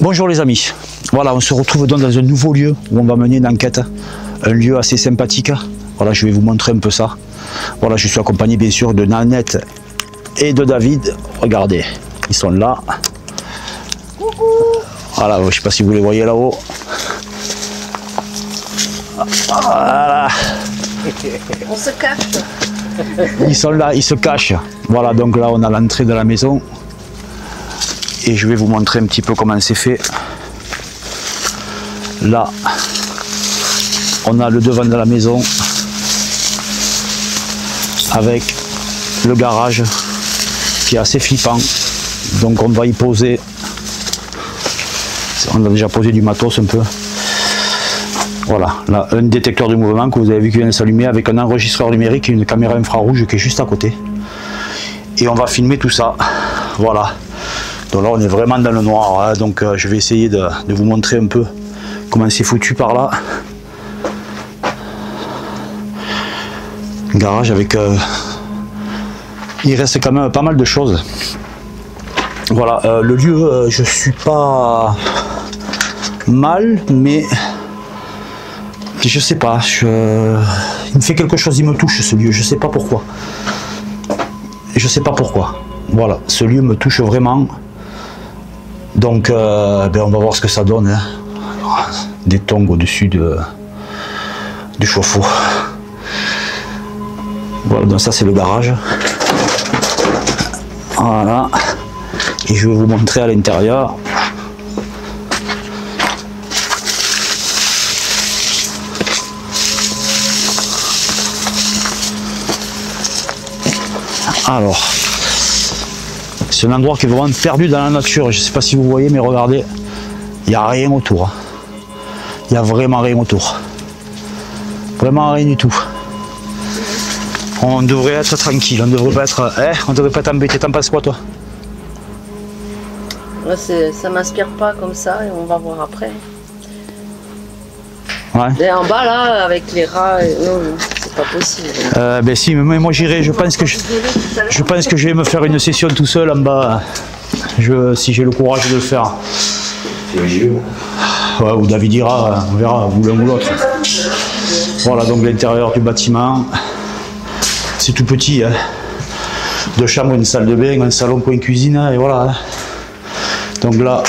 Bonjour les amis, voilà, on se retrouve donc dans un nouveau lieu où on va mener une enquête, un lieu assez sympathique. Voilà, je vais vous montrer un peu ça. Voilà, je suis accompagné bien sûr de Nanette et de David. Regardez, ils sont là. Voilà, je ne sais pas si vous les voyez là-haut. Voilà. On se cache. Ils sont là, ils se cachent. Voilà, donc là on a l'entrée de la maison. Et je vais vous montrer un petit peu comment c'est fait. Là, on a le devant de la maison avec le garage qui est assez flippant. Donc on va y poser, on a déjà posé du matos un peu. Voilà, là, un détecteur de mouvement que vous avez vu qui vient de s'allumer avec un enregistreur numérique et une caméra infrarouge qui est juste à côté. Et on va filmer tout ça. Voilà. Donc là on est vraiment dans le noir, hein. Donc je vais essayer de vous montrer un peu comment c'est foutu par là. Un garage avec... il reste quand même pas mal de choses. Voilà, le lieu, je suis pas mal, mais je sais pas, il me fait quelque chose, il me touche ce lieu, je sais pas pourquoi. Je sais pas pourquoi. Voilà, ce lieu me touche vraiment. Donc on va voir ce que ça donne, hein. Des tongs au-dessus du chauffe-eau. Voilà, donc ça c'est le garage. Voilà. Et je vais vous montrer à l'intérieur. Alors, c'est un endroit qui est vraiment perdu dans la nature. Je ne sais pas si vous voyez, mais regardez, il n'y a rien autour. Il n'y a vraiment rien autour. Vraiment rien du tout. On devrait être tranquille, on devrait pas être, on devrait pas être embêté. T'en penses quoi, toi? Là, ça m'inspire pas comme ça, et on va voir après. Ouais. Et en bas là, avec les rats, non, c'est pas possible. Ben si, mais moi j'irai. Je pense que je vais me faire une session tout seul en bas. Si j'ai le courage de le faire. Ouais, ou David ira, on verra, vous l'un ou l'autre. Voilà donc l'intérieur du bâtiment. C'est tout petit, hein. 2 chambres, une salle de bain, un salon, coin cuisine, et voilà. Hein. Donc là,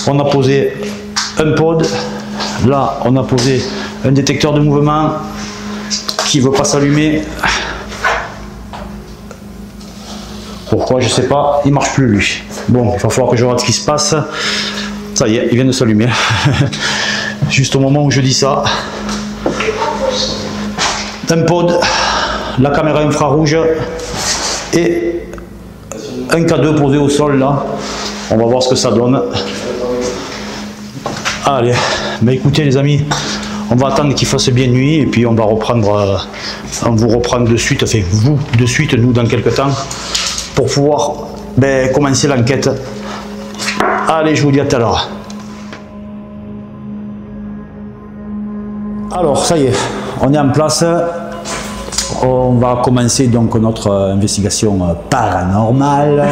on a posé un pod. Là, on a posé un détecteur de mouvement qui ne veut pas s'allumer. Pourquoi, je ne sais pas, il ne marche plus lui. Bon, il va falloir que je regarde ce qui se passe. Ça y est, il vient de s'allumer. Juste au moment où je dis ça. Un pod, la caméra infrarouge et un K2 posé au sol là. On va voir ce que ça donne. Allez, mais écoutez les amis, on va attendre qu'il fasse bien nuit et puis on va reprendre, on vous reprendre de suite, enfin vous de suite, nous dans quelques temps, pour pouvoir commencer l'enquête. Allez, je vous dis à tout à l'heure. Alors, ça y est, on est en place. On va commencer donc notre investigation paranormale.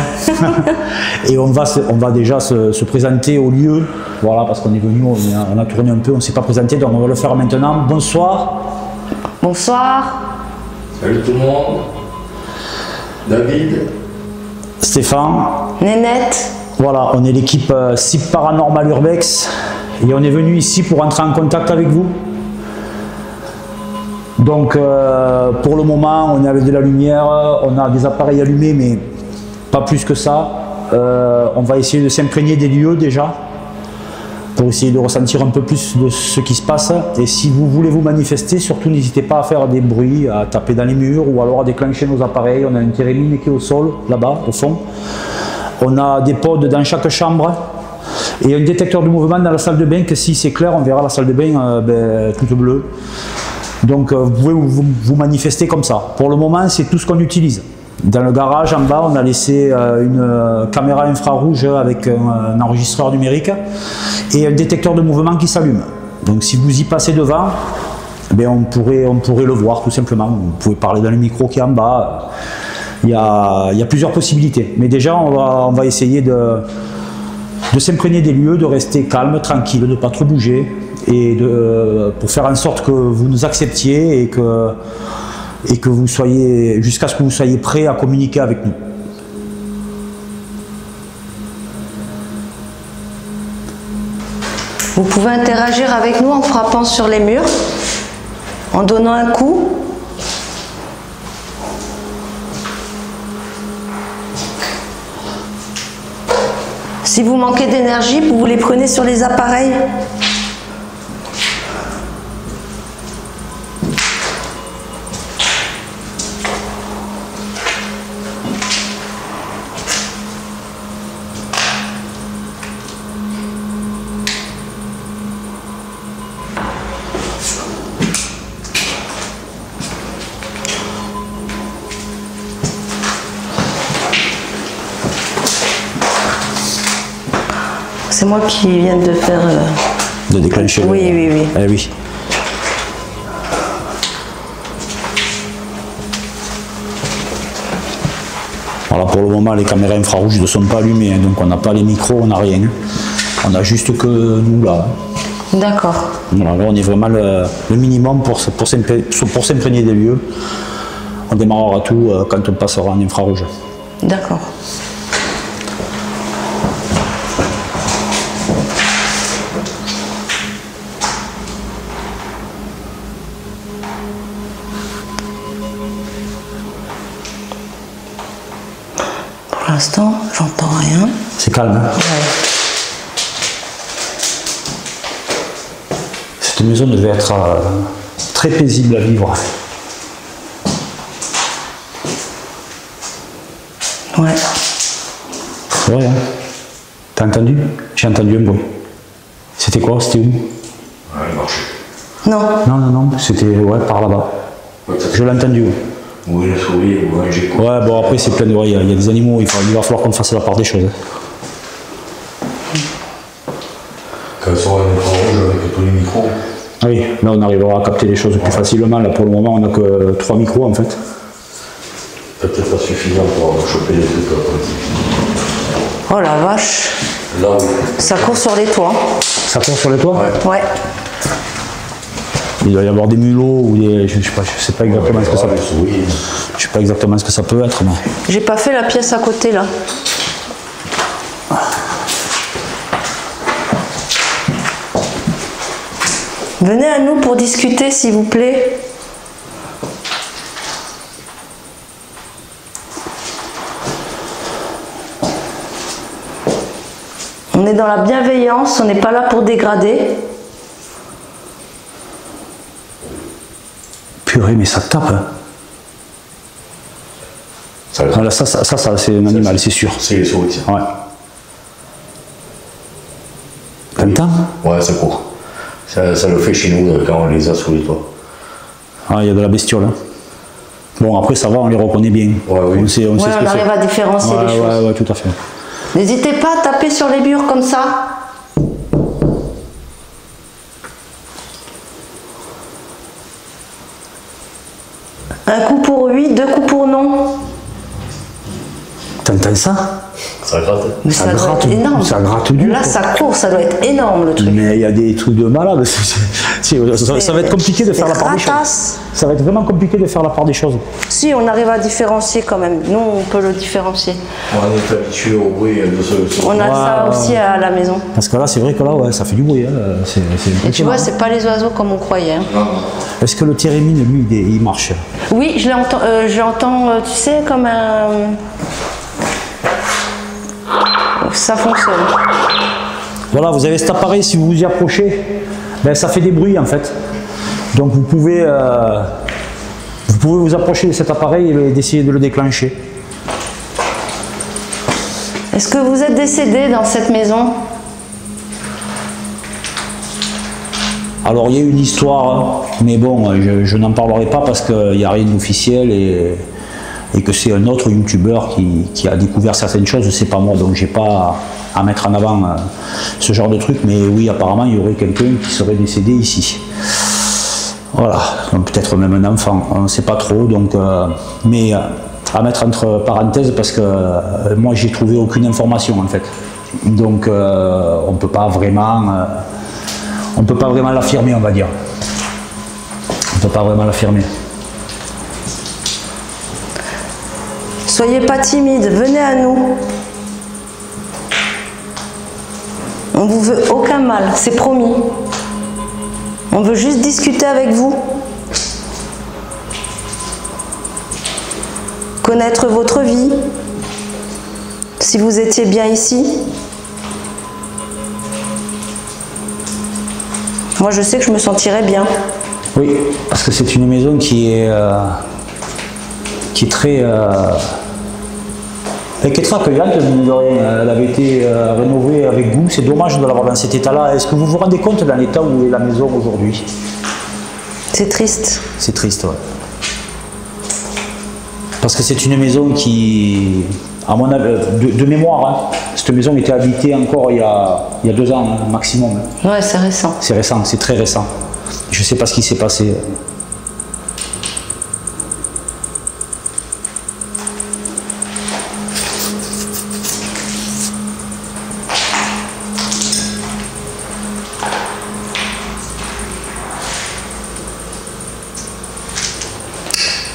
Et on va déjà se présenter au lieu. Voilà, parce qu'on est venu, on a tourné un peu, on ne s'est pas présenté, donc on va le faire maintenant. Bonsoir. Bonsoir. Salut tout le monde. David. Stéphane. Nénette. Voilà, on est l'équipe SIP Paranormal Urbex et on est venu ici pour entrer en contact avec vous. Donc pour le moment, on est avec de la lumière, on a des appareils allumés, mais pas plus que ça. On va essayer de s'imprégner des lieux déjà, pour essayer de ressentir un peu plus de ce qui se passe. Et si vous voulez vous manifester, surtout n'hésitez pas à faire des bruits, à taper dans les murs ou alors à déclencher nos appareils. On a une télémine qui est au sol, là-bas, au fond. On a des pods dans chaque chambre et un détecteur de mouvement dans la salle de bain que si c'est clair, on verra la salle de bain toute bleue. Donc vous pouvez vous manifester comme ça. Pour le moment, c'est tout ce qu'on utilise. Dans le garage en bas, on a laissé une caméra infrarouge avec un enregistreur numérique et un détecteur de mouvement qui s'allume. Donc si vous y passez devant, on pourrait le voir tout simplement. Vous pouvez parler dans le micro qui est en bas. Il y a plusieurs possibilités. Mais déjà, on va essayer de de s'imprégner des lieux, de rester calme, tranquille, de ne pas trop bouger, et pour faire en sorte que vous nous acceptiez et que vous soyez, jusqu'à ce que vous soyez prêts à communiquer avec nous. Vous pouvez interagir avec nous en frappant sur les murs, en donnant un coup. Si vous manquez d'énergie, vous les prenez sur les appareils. C'est moi qui viens de faire... De déclencher. Oui, oui, oui. Eh oui. Voilà, pour le moment, les caméras infrarouges ne sont pas allumées, hein, donc on n'a pas les micros, on n'a rien. On a juste que nous là. D'accord. Voilà, là, on est vraiment le minimum pour s'imprégner des lieux. On démarrera tout quand on passera en infrarouge. D'accord. Pour l'instant, j'entends rien. C'est calme. Hein? Ouais. Cette maison devait être très paisible à vivre. Ouais. C'est vrai, hein? T'as entendu? J'ai entendu un bruit. C'était quoi? C'était où? Ouais, il marchait. Non. Non, non, non, c'était ouais, par là-bas. Je l'ai entendu. Oui, la souris, ouais, j'ai quoi. Ouais, bon, après, c'est plein de. Ouais, il y a des animaux, il va falloir qu'on fasse la part des choses. Quand ils sont en infrarouge avec tous les micros. Oui, là, on arrivera à capter les choses plus facilement. Là, pour le moment, on n'a que 3 micros en fait. C'est peut-être pas suffisant pour choper les trucs après. Oh la vache. Là, oui. Ça court sur les toits. Ça court sur les toits? Ouais. Ouais. Il doit y avoir des mulots ou des. Je sais pas exactement ce que ça peut être. Oui. Je sais pas exactement ce que ça peut être, mais. J'ai pas fait la pièce à côté là. Venez à nous pour discuter s'il vous plaît. On est dans la bienveillance, on n'est pas là pour dégrader. Purée, mais ça tape. Hein. Voilà, ça c'est un animal, c'est sûr. C'est les souris. Ouais. T'entends? Ouais, ça court. Ça le fait chez nous quand on les a sous les toits. Ah, il y a de la bestiole. Hein. Bon, après ça va, on les reconnaît bien. Ouais, oui. On sait Ouais, ce que on arrive c'est. à différencier les choses. Ouais, tout à fait. N'hésitez pas à taper sur les murs comme ça. Un coup pour oui, 2 coups pour non. T'entends ça? Ça gratte. Mais Ça ça doit gratte, être énorme. ça gratte dur. Là, ça court, ça doit être énorme le truc. Mais il y a des trucs de malade. Ça va être compliqué de faire la part des choses. Ratasses. Ça va être vraiment compliqué de faire la part des choses. Si, on arrive à différencier quand même. Nous, on peut le différencier. On est habitué au bruit de ce. On a ça Ouais. aussi à la maison. Parce que là, c'est vrai que là, ouais, ça fait du bruit. Hein. Et tu vois, c'est pas les oiseaux comme on croyait. Hein. Est-ce que le térémine, lui, il marche? Oui, j'entends, tu sais, comme un... Ça fonctionne. Voilà, vous avez cet appareil, si vous vous y approchez, ben, ça fait des bruits en fait. Donc vous pouvez vous approcher de cet appareil et d'essayer de le déclencher. Est-ce que vous êtes décédé dans cette maison? Alors il y a une histoire, mais bon, je n'en parlerai pas parce qu'il n'y a rien d'officiel et que c'est un autre youtubeur qui a découvert certaines choses, c'est pas moi, donc j'ai pas à mettre en avant ce genre de truc, mais oui, apparemment il y aurait quelqu'un qui serait décédé ici. Voilà, donc peut-être même un enfant, on ne sait pas trop, donc, mais à mettre entre parenthèses parce que moi j'ai trouvé aucune information en fait. Donc on peut pas vraiment l'affirmer, on va dire. On peut pas vraiment l'affirmer. Soyez pas timide, venez à nous. On vous veut aucun mal, c'est promis. On veut juste discuter avec vous. Connaître votre vie. Si vous étiez bien ici. Moi, je sais que je me sentirais bien. Oui, parce que c'est une maison qui est très... qui est très accueillante, mine de rien. Elle avait été rénovée avec goût. C'est dommage de l'avoir dans cet état-là. Est-ce que vous vous rendez compte dans l'état où est la maison aujourd'hui? C'est triste. C'est triste, ouais. Parce que c'est une maison qui, à mon avis, de mémoire, hein, cette maison était habitée encore il y a 2 ans, hein, maximum. Ouais, c'est récent. C'est récent, c'est très récent. Je ne sais pas ce qui s'est passé.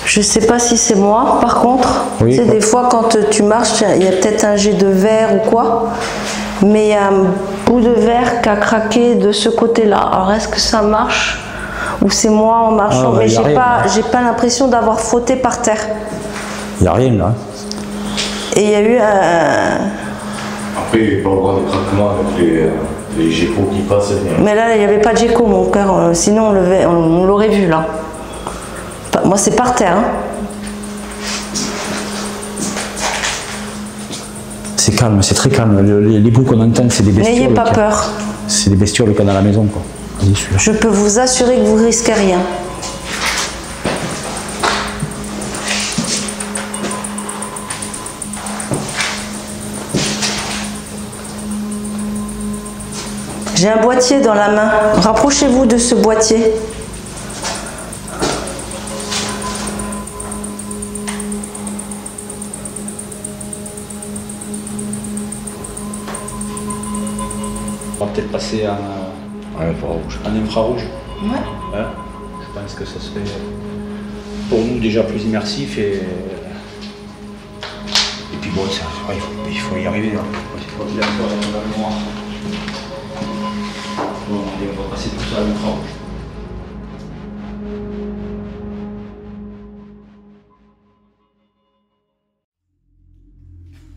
Je sais pas si c'est moi, par contre, oui, tu sais, des fois quand tu marches, il y a peut-être un jet de verre ou quoi, mais il y a un bout de verre qui a craqué de ce côté-là. Alors est-ce que ça marche ou c'est moi en marchant? Mais j'ai pas l'impression d'avoir frotté par terre. Il n'y a rien là. Et il y a eu un... Après, il peut y avoir des craquements avec les geckos qui passent. Mais là, il n'y avait pas de gecko, mon cœur, sinon on l'aurait vu là. Moi, c'est par terre. Hein. C'est calme, c'est très calme. Les bruits qu'on entend, c'est des bestioles. N'ayez pas peur. C'est des bestioles qu'on a à la maison, quoi. Je peux vous assurer que vous risquez rien. J'ai un boîtier dans la main. Rapprochez-vous de ce boîtier. On va peut-être passer en infrarouge. En infrarouge. Ouais. Hein, je pense que ça serait pour nous déjà plus immersif et puis bon, ça, il faut y arriver. Hein. Bon, allez, on va passer tout ça à l'infrarouge.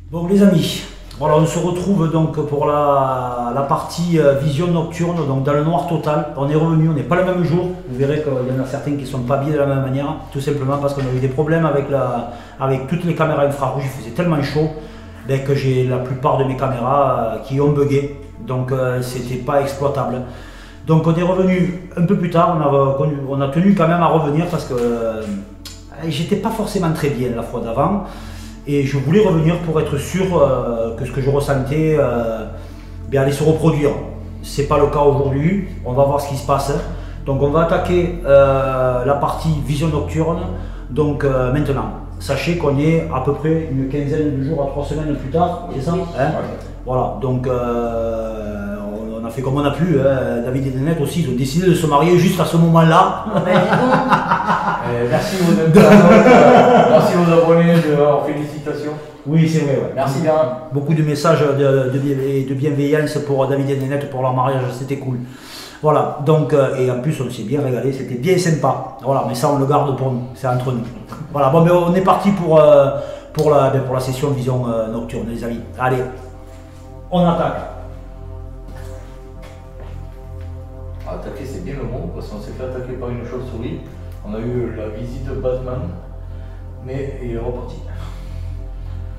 Bon les amis, voilà, on se retrouve donc pour la partie vision nocturne, donc dans le noir total. On est revenu, on n'est pas le même jour. Vous verrez qu'il y en a certains qui ne sont pas habillés de la même manière, tout simplement parce qu'on a eu des problèmes avec toutes les caméras infrarouges. Il faisait tellement chaud que j'ai la plupart de mes caméras qui ont bugué, donc c'était pas exploitable. Donc on est revenu un peu plus tard, on a tenu quand même à revenir parce que j'étais pas forcément très bien la fois d'avant. Et je voulais revenir pour être sûr que ce que je ressentais allait se reproduire. Ce n'est pas le cas aujourd'hui, on va voir ce qui se passe. Donc on va attaquer la partie vision nocturne donc, maintenant. Sachez qu'on est à peu près une quinzaine de jours à 3 semaines plus tard, c'est ça hein? Voilà, donc on a fait comme on a pu. Hein. David et Nénette aussi, ils ont décidé de se marier juste à ce moment-là. Merci aux merci aux abonnés, félicitations. Oui, c'est vrai. Ouais. Merci bien. Beaucoup de messages de bienveillance pour David et Nénette pour leur mariage, c'était cool. Voilà, donc, et en plus on s'est bien régalé, c'était bien sympa. Voilà, mais ça on le garde pour nous, c'est entre nous. Voilà, bon, mais on est parti pour la session vision nocturne, les amis. Allez, on attaque. Attaquer, c'est bien le mot, parce qu'on s'est fait attaquer par une chauve-souris. On a eu la visite de Batman, mais il est reparti.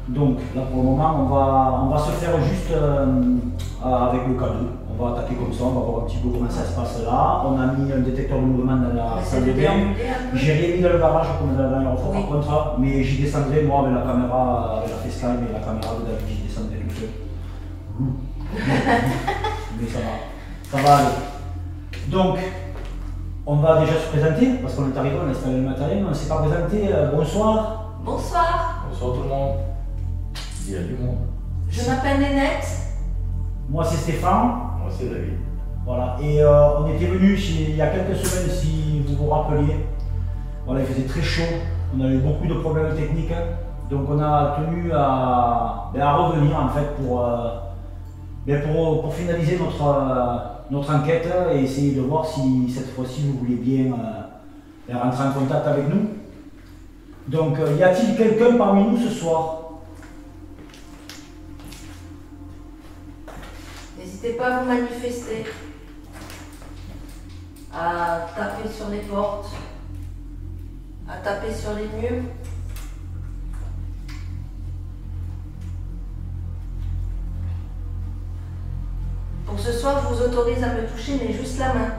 Donc là pour le moment on va se faire juste avec le cadeau. On va attaquer comme ça, on va voir un petit peu comment ça se passe là. On a mis un détecteur de mouvement dans la salle de bain. J'ai rien mis dans le garage comme la dernière fois par contre, mais j'y descendrai moi avec la caméra, avec la FaceTime et la caméra de David, j'y descendrai tout seul. Mais ça va aller. Donc on va déjà se présenter parce qu'on est arrivé, on a installé le matériel, on ne s'est pas présenté. Bonsoir. Bonsoir. Bonsoir tout le monde. Il y a du monde. Je m'appelle Nénette. Moi c'est Stéphane. Moi c'est David. Voilà, et on était venu il y a quelques semaines, si vous vous rappeliez. Voilà, il faisait très chaud, on avait beaucoup de problèmes techniques, donc on a tenu à revenir en fait pour finaliser notre enquête et essayer de voir si cette fois-ci vous voulez bien rentrer en contact avec nous. Donc y a-t-il quelqu'un parmi nous ce soir? N'hésitez pas à vous manifester, à taper sur les portes, à taper sur les murs. Pour ce soir, je vous autorise à me toucher, mais juste la main.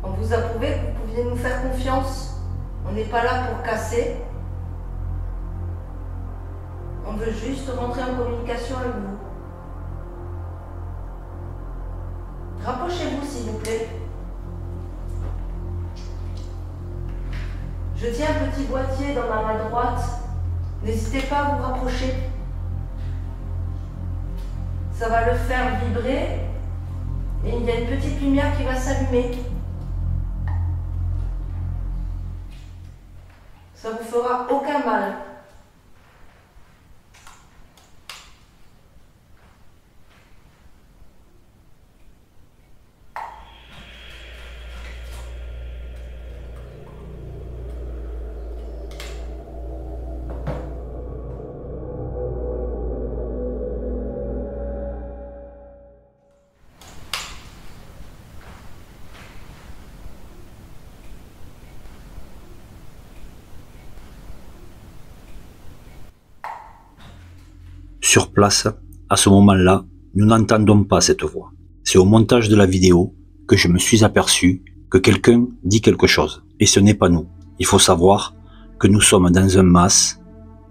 On vous a prouvé que vous pouviez nous faire confiance. On n'est pas là pour casser. On veut juste rentrer en communication avec vous. Rapprochez-vous, s'il vous plaît. Je tiens un petit boîtier dans ma main droite. N'hésitez pas à vous rapprocher. Ça va le faire vibrer. Et il y a une petite lumière qui va s'allumer. Ça vous fera aucun mal. Sur place, à ce moment-là, nous n'entendons pas cette voix. C'est au montage de la vidéo que je me suis aperçu que quelqu'un dit quelque chose. Et ce n'est pas nous. Il faut savoir que nous sommes dans un mas,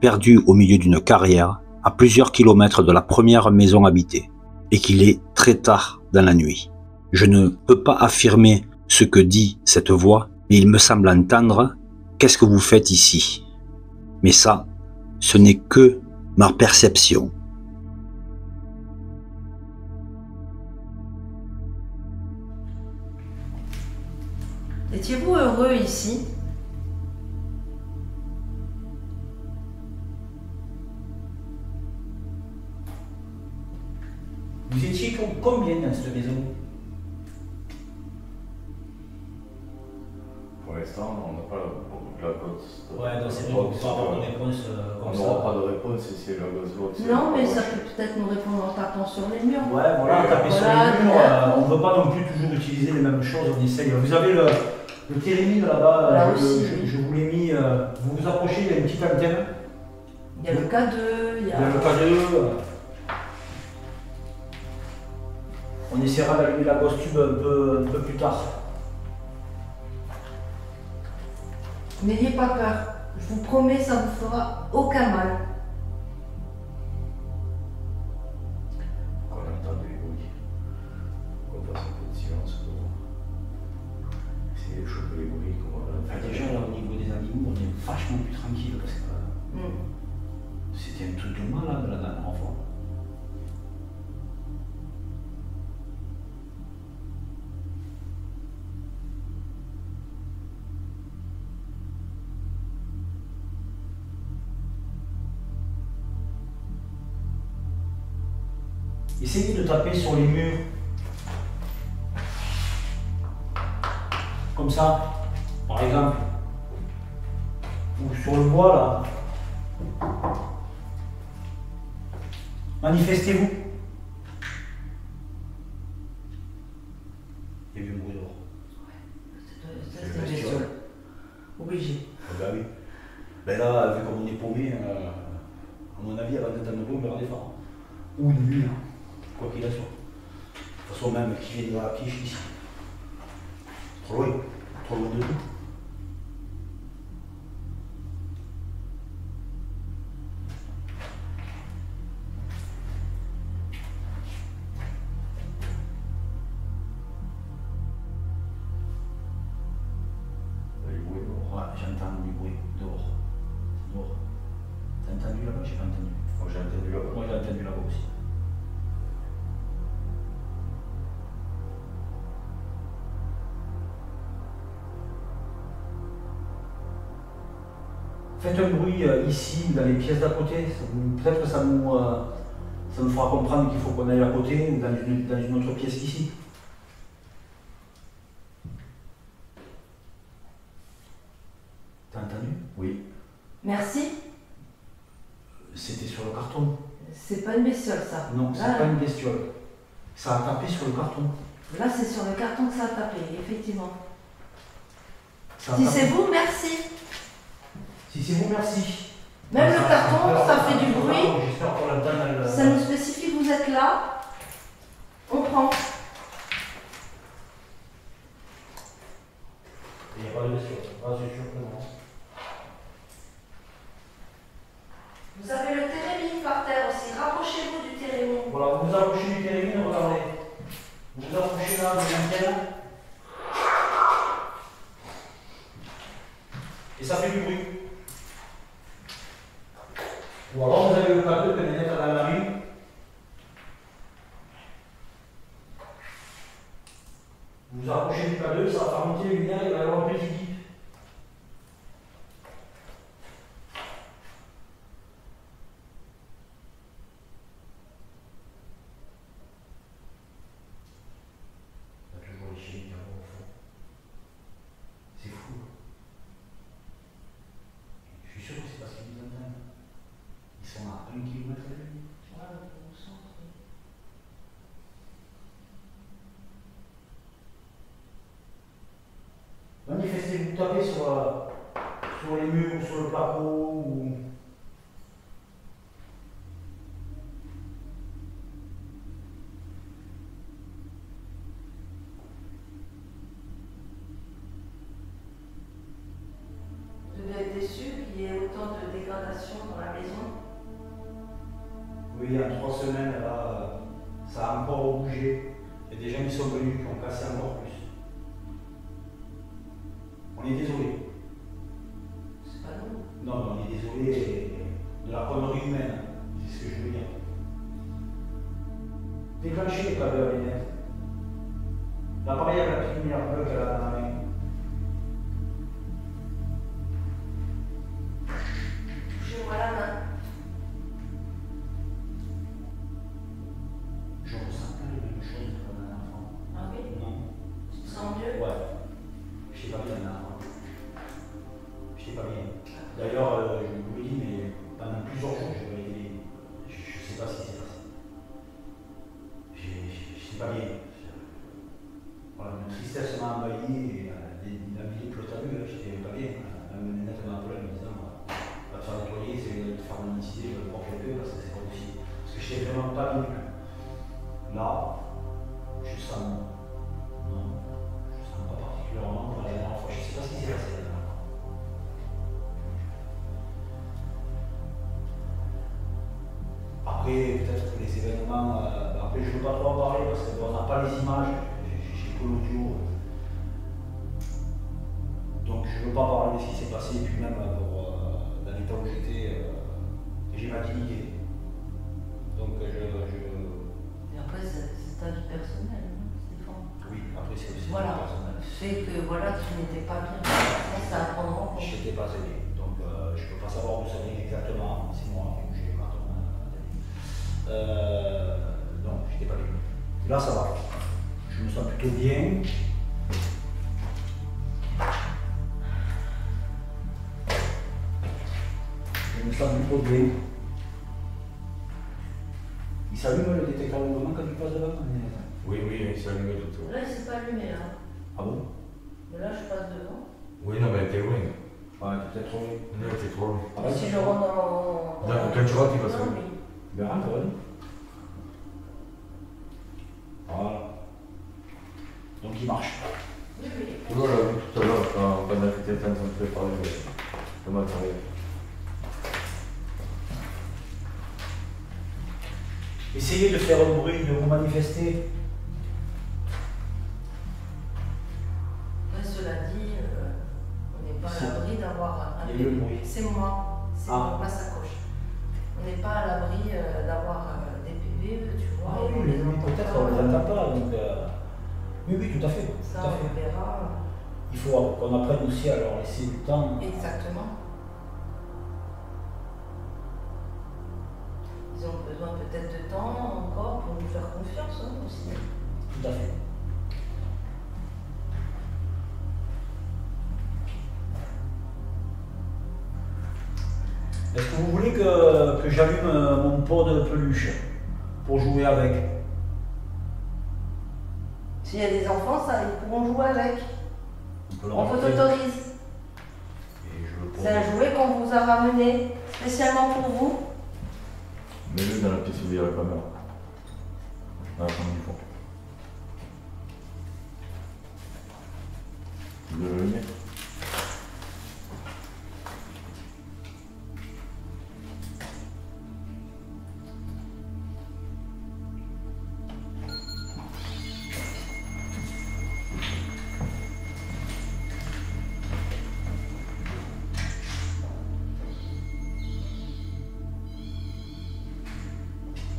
perdu au milieu d'une carrière, à plusieurs kilomètres de la première maison habitée, et qu'il est très tard dans la nuit. Je ne peux pas affirmer ce que dit cette voix, mais il me semble entendre « Qu'est-ce que vous faites ici ?» Mais ça, ce n'est que ma perception. Étiez-vous heureux ici? Vous étiez combien dans cette maison? Pour l'instant, on n'a pas la réponse. Ouais, donc c'est bon, pas avoir de réponse On comme ça. n'aura pas de réponse si c'est la gazette. Non, mais ça peut peut-être nous répondre en tapant sur les murs. Ouais, voilà, taper sur Voilà, les murs, on ne veut pas non plus toujours utiliser les mêmes choses, on essaye. Vous avez le télémine là-bas, Là aussi, oui. je vous l'ai mis, vous vous approchez, il y a une petite antenne. Il y a le K2, Il y a le K2. On essaiera d'allumer la ghost tube un peu plus tard. N'ayez pas peur. Je vous promets, ça vous fera aucun mal. Quand on entend des bruits, on passe un peu de silence pour essayer de choper les bruits. Déjà, là, au niveau des animaux, on est vachement plus tranquille parce que c'était un truc de malade la dernière fois. Essayez de taper sur les murs. Comme ça, par exemple. Ou sur le bois là. Manifestez-vous. Il y a eu un bruit dehors. C'est une bestiole. Obligé. Ah bah oui. Ben là, vu comme on est paumé, à mon avis, avant d'être un peu, on verra des phares. Ou une nuit, quoi qu'il en soit. De toute façon, même qui vient de la pièce ici. Trop loin de nous. Il entendu là-bas? J'ai pas entendu. Moi j'ai entendu là-bas. Moi j'ai entendu là-bas aussi. Faites un bruit ici ou dans les pièces d'à côté. Peut-être que ça nous fera comprendre qu'il faut qu'on aille à côté ou dans une autre pièce qu'ici. T'as entendu? Oui. Merci. C'était sur le carton. C'est pas une bestiole, ça. Non, c'est Là, pas une bestiole. Ça a tapé sur le carton. là, c'est sur le carton que ça a tapé, effectivement. Ça a Si tapé. c'est vous, merci. Si c'est vous, merci. Même Ça le a carton, peur, ça fait du peur, bruit. J'espère qu'on l'entend dans le... Ça nous spécifie que vous êtes là. On prend. Il n'y a pas de bestiole. Ah, c'est sûr que non. Vous avez le térémine par terre aussi. Rapprochez-vous du térémine. Voilà, vous vous approchez du téléphone, regardez. Vous vous approchez là de l'antenne. Et ça fait du bruit. Ou alors vous avez le câble que Nénette a dans la main. Vous vous approchez du câble, ça va faire monter les lumières, il va y avoir un petit bip. Il y a toujours les chiens qui vont au fond. C'est fou. Je suis sûr que c'est parce qu'ils nous entendent. Ils sont à 1 km de lui. Manifestez, vous tapez sur les murs ou sur le placo ou... Vous devez être déçu qu'il y ait autant de dégradation dans la maison. Oui, en 3 semaines, là, ça a encore bougé. Il y a des gens qui sont venus, qui ont cassé encore plus. On est désolé. C'est pas nous. Non, mais on est désolé de la connerie humaine. C'est ce que je veux dire. Déclenchez les câbles à lunettes. L'appareil avec la petite lumière bleue qu'elle a dans la main. Touchez-moi la main. Je ressens pas les mêmes choses comme un enfant. Ah oui? Non. Tu te sens mieux? Ouais. Je sais pas bien là. Je sais pas bien. D'ailleurs, je vous le dis, mais pendant plusieurs jours, je sais pas ce qui s'est passé. Je sais pas bien. Voilà, une tristesse m'a envahi et la vie pleut à vue, j'étais pas bien. Même Nénette m'a appelé en me disant va te faire nettoyer, c'est de te faire l'unicité pour quelqu'un parce que c'est pas possible. Parce que j'étais vraiment pas bien. Là, je sens. Non, je sens pas particulièrement. La dernière fois, je sais pas ce qui s'est passé la dernière fois. Après, peut-être que les événements. Après, je ne veux pas trop en parler parce qu'on n'a pas les images. J'ai que l'audio. Donc, je ne veux pas parler de ce qui s'est passé. Et puis, même dans l'état où j'étais, j'ai ma dignité. Donc, Et après, c'est ta vie personnelle, hein, Stéphane. oui, après, c'est aussi Voilà. personnel. Fait que voilà, tu n'étais pas bien. C'est à prendre en compte. Je n'étais pas aidé. Donc, je ne peux pas savoir où ça vient exactement. C'est moi qui ai bougé les cartons. Non, je n'étais pas bien. Là, ça va. Je me sens plutôt bien. Je me sens plutôt bien. Il s'allume le détecteur de mouvement quand il passe devant? Oui, oui, il s'est allumé tout. Là, il s'est pas allumé, là. Ah bon? Mais là, je passe devant. Oui, non, mais t'es loin. Ouais, peut-être trop loin. Non, t'es trop loin. Ah ouais, Si je rentre dans. Quand tu rentres, il va se Non, allumer. oui. Ben rentre, vas-y. Voilà. Donc il marche. Oui, oui. Tu vois, on l'a vu tout à l'heure quand on a fait en train de se préparer le matériel. Essayez de faire un bruit, de vous manifester. Après, cela dit, on n'est pas Si. à l'abri d'avoir un Il y a eu le bruit. C'est moi. C'est Ah. ma sacoche. On n'est pas à l'abri d'avoir des PV, tu vois. Ah et on oui, les entend peut-être pas. on les entend pas. Donc, oui, oui, tout à fait. Ça, tout à on fait. le verra. Il faut qu'on apprenne aussi à leur laisser du temps. Exactement. Ils ont besoin peut-être de temps encore pour nous faire confiance hein, aussi. Tout à fait. Est-ce que vous voulez que j'allume mon pot de peluche pour jouer avec? S'il y a des enfants, ça, ils pourront jouer avec. peut leur On vous apporter. autorise. Et je le pose. C'est un jouet qu'on vous a ramené spécialement pour vous. Mets-le dans la pièce où il y a la caméra. Dans la chambre du fond. De la lumière.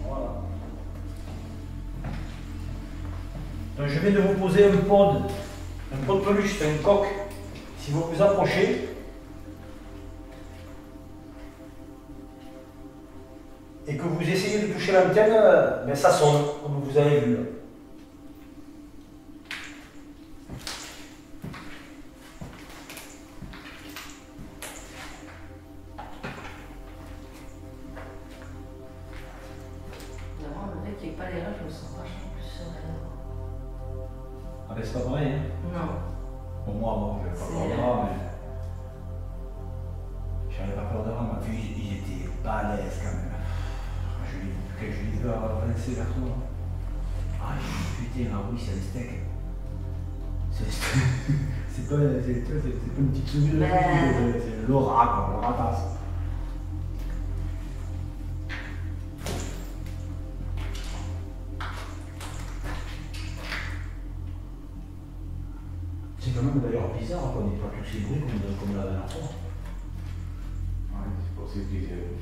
Voilà. Donc je vais de vous poser un pod de peluche, c'est un coq. Si vous vous approchez et que vous essayez de toucher l'antenne, ben ça sonne, comme vous avez vu. Vraiment, le fait qu'il n'y ait pas les rats, je me sens vachement plus sereine. Ah ben c'est pas pareil, hein. Non. Pour moi, bon, j'avais pas peur de rats, mais... J'avais pas peur de rats, ma fille, ils étaient balèzes quand même. Quand je les ai vus avancer vers toi. Ah, j'ai dit putain, ah oui, c'est un steak. C'est pas une petite souris de c'est le rat, quoi, le ratasse. C'est quand même d'ailleurs bizarre qu'on n'ait pas tous ces bruits comme la dernière fois. Ouais, c'est possible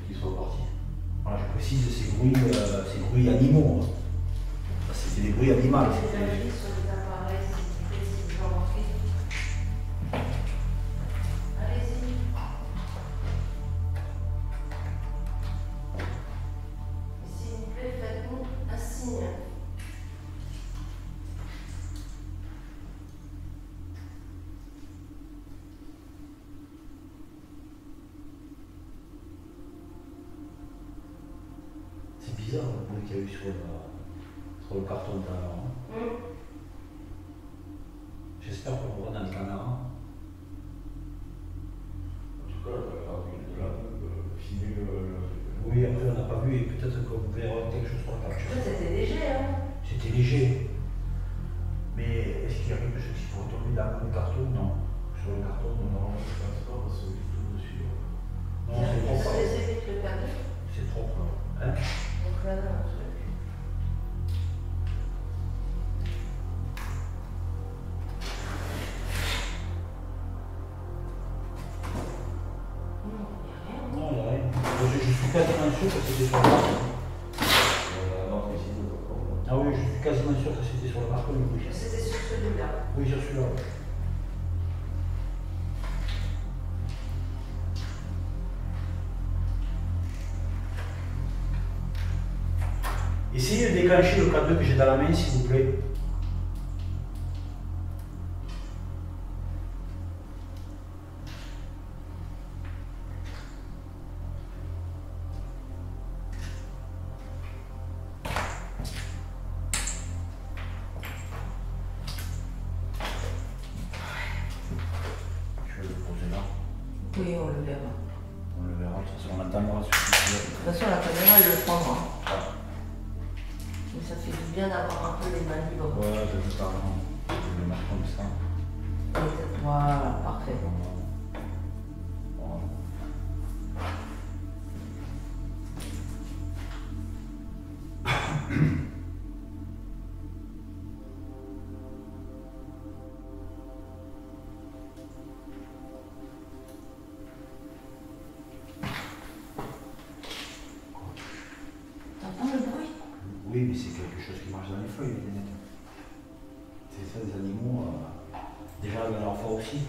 qu'ils soient partis. Voilà, je précise ces bruits animaux. Hein. C'était des bruits animaux. C'est un jeu sur les appareils, si vous remarquez. Allez-y. Et s'il vous plaît, faites-nous un signe. C'est bizarre le bruit qu'il y a eu sur le carton de caméra. J'espère qu'on voit dans le caméra. En tout cas, de là, filmer le. Oui, après on n'a pas vu et peut-être que vous verrez quelque chose sur la capture. C'était léger, hein. C'était léger. Mais est-ce qu'il y a quelque chose qui pourrait tomber dans le carton? Non. Sur le carton, non. Je pense pas parce que c'est tout dessus. Non, c'est trop Ça fort. les évite le perdu. C'est trop fort. Hein? Donc là, un truc. Non, il n'y a rien. Je suis quasiment sûr que c'était sur le carton. Non, ici, Ah oui, je suis quasiment sûr que c'était sur le carton. Oui, C'était sur celui-là. oui sur celui-là. Oui. Essayez de déclencher le cadeau que j'ai dans la main, s'il vous plaît. Je vais le poser là. Oui, on le verra. On le verra, de toute façon, on l'entendra sur De toute façon, la caméra, elle le prendra. Mais ça fait du bien d'avoir un peu les mains libres. Ouais, de toute façon, je vais le mettre comme ça. Voilà, parfait. Voilà. mais c'est quelque chose qui marche dans les feuilles, les nénettes. C'est ça, des animaux, déjà la dernière fois aussi.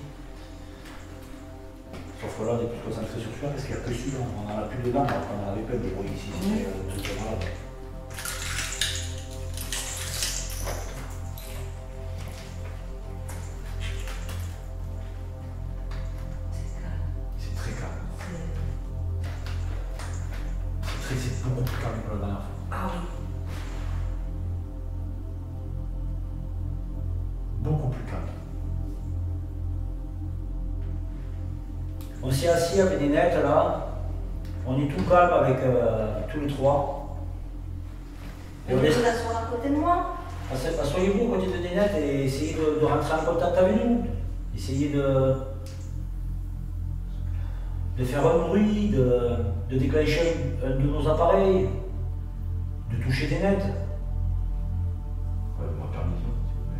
Sauf que là, on est plus concentré sur celui-là parce qu'il n'y a que celui-là. On n'en a plus dedans, alors qu'on en avait plein de bruit ici. C'était tout malade. C'est très calme. C'est beaucoup plus calme que la dernière fois. Ah oui. Beaucoup plus calme. On s'est assis avec des nettes là, on est tout calme avec tous les trois. Et on Vous est... voulez asseoir à côté de moi? Asseyez-vous à côté de Nénette et essayez de rentrer en contact avec nous. Essayez de faire un bruit, de déclencher un de nos appareils, de toucher des nettes. Ouais, ma permission.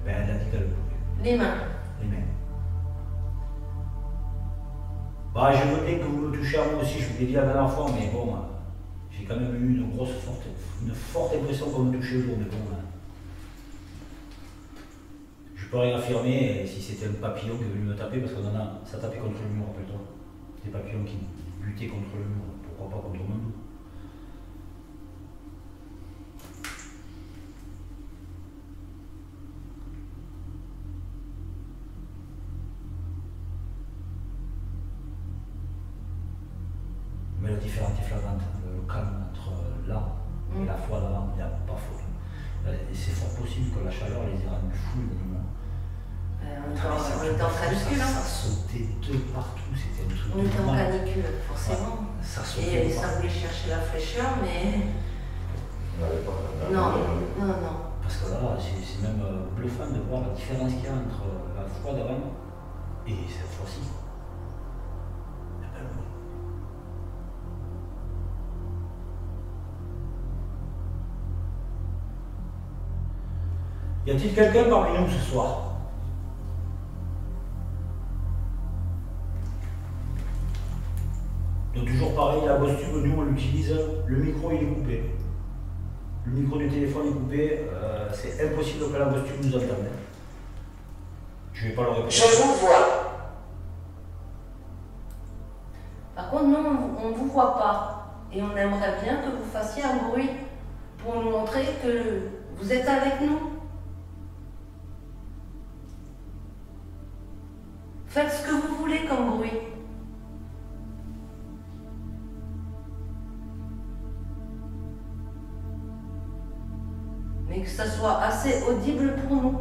Ben, elle a dit qu'elle le pouvait. Les mains. Les mains. Bah, je veux bien que vous me touchiez à moi aussi, je vous l'ai dit la dernière fois, mais bon, j'ai quand même eu une forte impression qu'on me touchait au jour, mais bon. Je peux rien affirmer si c'était un papillon qui est venu me taper, parce que ça tapait contre le mur, rappelle-toi. Des papillons qui luttaient contre le mur, pourquoi pas contre nous. Mais la différence est flagrante, le calme entre là et la fois d'avant, il n'y a pas photo. C'est fort possible que la chaleur les ait rendus fous, les animaux. On était en canicule. Ça sautait de partout, c'était un truc. On était en canicule, forcément. Ouais, ça sautait Et ça voulait chercher la fraîcheur, mais. Non, non, non. Parce que là, c'est même bluffant de voir la différence qu'il y a entre la fois d'avant et cette fois-ci. Y a-t-il quelqu'un parmi nous ce soir? Donc toujours pareil, la Bostube, nous on l'utilise, le micro il est coupé. Le micro du téléphone est coupé, c'est impossible que la Bostube nous entende. Je vais pas le répéter. Je vous vois. Par contre, nous, on ne vous voit pas. Et on aimerait bien que vous fassiez un bruit pour nous montrer que vous êtes avec nous. Faites ce que vous voulez comme bruit. Mais que ça soit assez audible pour nous.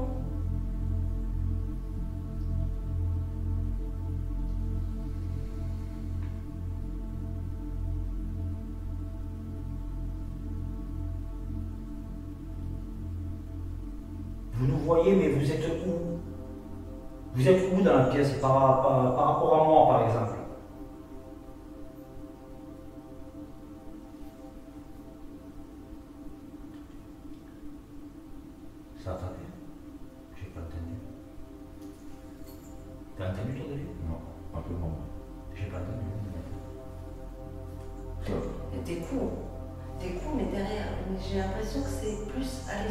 Vous nous voyez, mais vous êtes où? Vous êtes où dans la pièce par rapport à moi, par exemple? Ça, attendez. J'ai pas entendu. T'as entendu, toi, David? Non, un peu moins. J'ai pas entendu. Des coups, mais derrière. J'ai l'impression que c'est plus à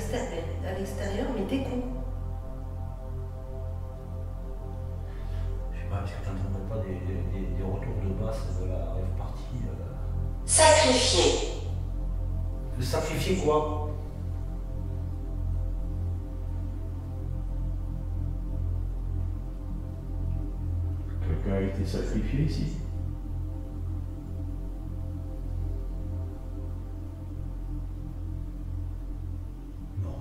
l'extérieur, mais des coups. Je sais pas, est-ce que t'entends pas des retours de basse de la rêve partie Sacrifié. Sacrifier quoi? Quelqu'un a été sacrifié ici? Non.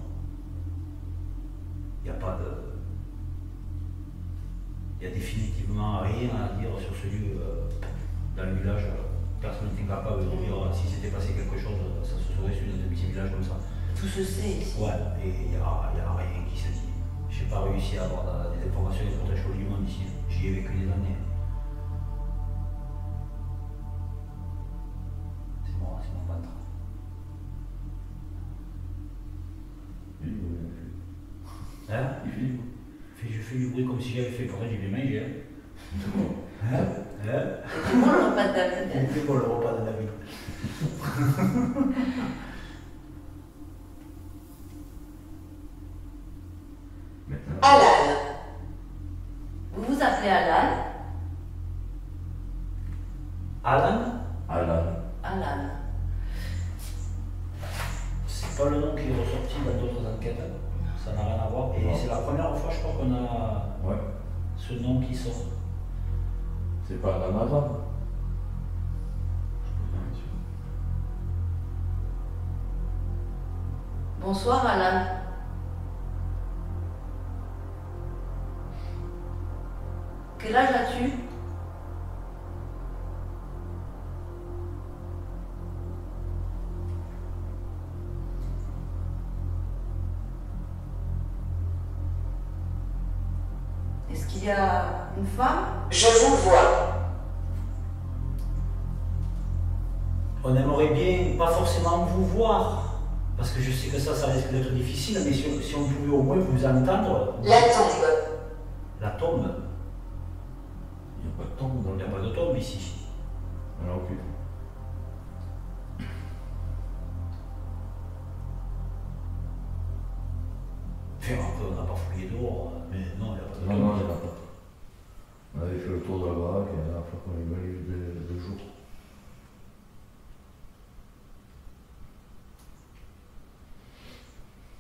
Il n'y a pas de... Il n'y a définitivement rien à dire sur ce lieu dans le village. Personne n'est capable de dire si s'était passé quelque chose, ça se serait su dans un petit village comme ça. Tout se sait ici. Ouais, et il n'y a rien qui se dit. Je n'ai pas réussi à avoir des informations sur très chaud du monde ici. J'y ai vécu des années. C'est mon ventre. Hein? Je fais du bruit comme si j'avais fait, pourtant j'ai bien mangé. Hein? C'est bon le repas de David. C'est bon le repas de David. c'est pas le nom qui est ressorti dans d'autres enquêtes. Ça n'a rien à voir. Et c'est la première fois, je crois, qu'on a ce nom qui sort. C'est pas un anagramme. Bonsoir Alan. Quel âge as-tu? Est-ce qu'il y a une femme? Je vous vois. On aimerait bien, pas forcément vous voir, parce que je sais que ça risque d'être difficile, mais si on pouvait au moins vous entendre. La tombe. La tombe? Il n'y a pas de tombe dans Il le n'y a pas de tombe ici. Alors, ok. Enfin, après, on n'a pas fouillé dehors, mais non, il n'y a pas de tombe. Non, il n'y en a pas. On avait fait le tour de la baraque et la dernière fois qu'on est venu deux jours.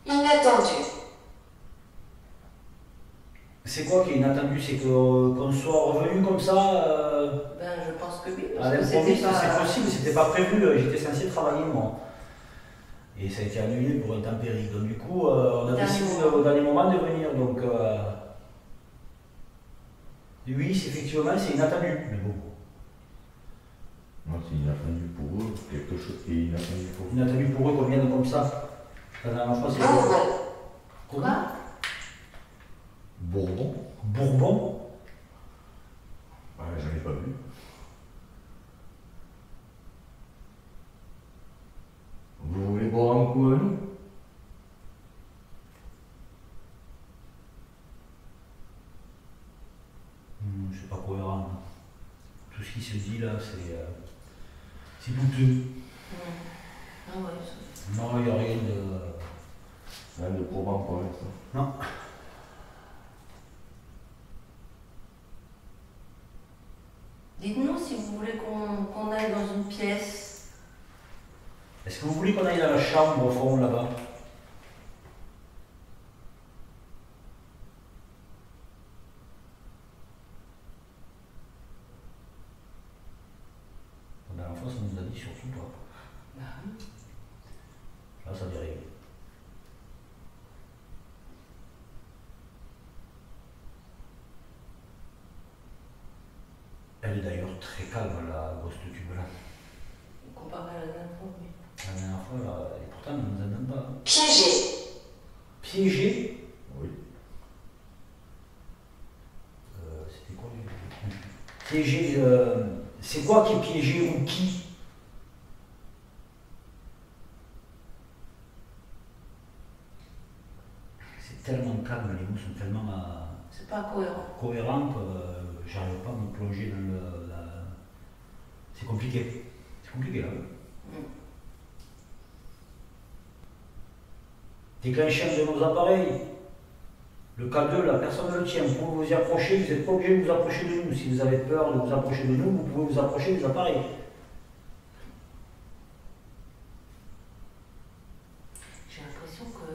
Inattendu. C'est quoi qui est inattendu? C'est qu'on soit revenu comme ça Ben, je pense que oui. à Parce que l'improviste? c'était pas... C'est possible, c'était pas prévu, j'étais censé travailler moi. Et ça a été annulé pour intempérie. Donc du coup, on a décidé au dernier moment de venir. Donc oui, effectivement, c'est inattendu. Mais bon. Moi, c'est inattendu pour eux, quelque chose qui est inattendu pour eux. Inattendu pour eux qu'on vienne comme ça. La dernière fois, c'est Bourbon. Quoi? Bourbon? Bourbon? Ouais, j'en ai pas vu. Vous voulez boire un coup à nous? C'est pas cohérent. Tout ce qui se dit là, c'est douteux. Ah ouais, ça... Non, il n'y a rien de... Rien de probant pour l'instant. Non. Dites-nous si vous voulez qu'on aille dans une pièce. Est-ce que vous voulez qu'on aille dans la chambre au fond là-bas? La dernière fois, ça nous a dit surtout toi. Bah oui. Là, ça dit rien. Elle est d'ailleurs très calme, la grosse tube là. Comparé à la dernière fois, oui. La dernière fois, là, et pourtant, elle ne nous entend pas. Piégé. Piégé? Oui. C'était quoi piégé, c'est quoi qui est piégé ou qui? C'est tellement calme, les mots sont tellement C'est pas cohérent. cohérents que j'arrive pas à me plonger dans le... C'est compliqué. C'est compliqué là. Déclenchage de nos appareils. Le K2, la personne le tient. Vous pouvez vous y approcher, vous n'êtes pas obligé de vous approcher de nous. Si vous avez peur de vous approcher de nous, vous pouvez vous approcher des appareils. J'ai l'impression que,